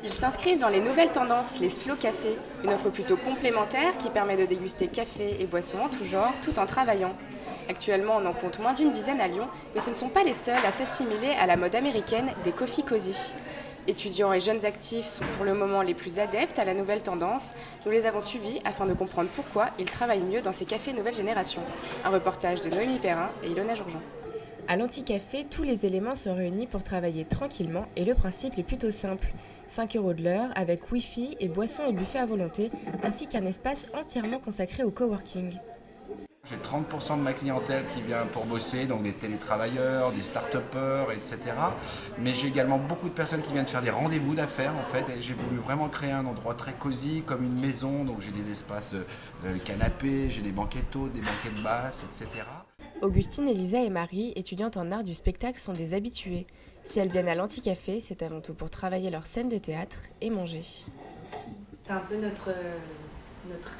Ils s'inscrivent dans les nouvelles tendances, les slow cafés, une offre plutôt complémentaire qui permet de déguster café et boissons en tout genre tout en travaillant. Actuellement, on en compte moins d'une dizaine à Lyon, mais ce ne sont pas les seuls à s'assimiler à la mode américaine des coffee cozy. Étudiants et jeunes actifs sont pour le moment les plus adeptes à la nouvelle tendance. Nous les avons suivis afin de comprendre pourquoi ils travaillent mieux dans ces cafés nouvelle génération. Un reportage de Noémie Perrin et Ilona Jourjean. À l'Anticafé, tous les éléments sont réunis pour travailler tranquillement et le principe est plutôt simple. 5 € de l'heure avec Wi-Fi et boissons et buffets à volonté, ainsi qu'un espace entièrement consacré au coworking. J'ai 30% de ma clientèle qui vient pour bosser, donc des télétravailleurs, des start-upers, etc. Mais j'ai également beaucoup de personnes qui viennent faire des rendez-vous d'affaires en fait. Et j'ai voulu vraiment créer un endroit très cosy, comme une maison. Donc j'ai des espaces canapés, j'ai des banquettes des banquettes basses, etc. Augustine, Elisa et Marie, étudiantes en art du spectacle, sont des habituées. Si elles viennent à l'Anticafé, c'est avant tout pour travailler leur scène de théâtre et manger. C'est un peu notre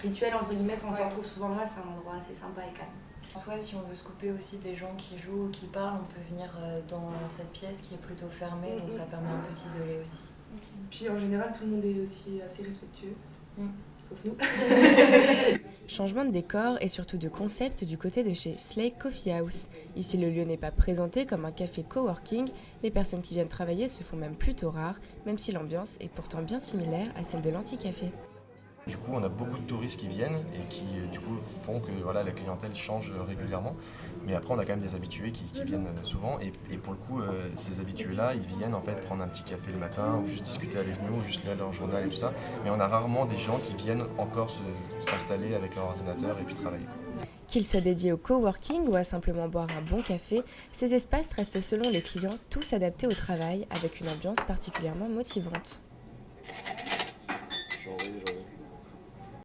rituel, entre guillemets, on se retrouve souvent là, c'est un endroit assez sympa et calme. Soit si on veut se couper aussi des gens qui jouent ou qui parlent, on peut venir dans cette pièce qui est plutôt fermée, donc ça permet un peu d'isoler aussi. Puis en général, tout le monde est aussi assez respectueux, sauf nous. Changement de décor et surtout de concept du côté de chez Slake Coffee House. Ici, le lieu n'est pas présenté comme un café coworking. Les personnes qui viennent travailler se font même plutôt rares, même si l'ambiance est pourtant bien similaire à celle de l'Anticafé. Du coup, on a beaucoup de touristes qui viennent et qui du coup font que la clientèle change régulièrement. Mais après, on a quand même des habitués qui viennent souvent. Et pour le coup, ces habitués-là, ils viennent en fait prendre un petit café le matin ou juste discuter avec nous, ou juste lire leur journal et tout ça. Mais on a rarement des gens qui viennent encore s'installer avec leur ordinateur et puis travailler. Qu'ils soient dédiés au coworking ou à simplement boire un bon café, ces espaces restent selon les clients tous adaptés au travail avec une ambiance particulièrement motivante.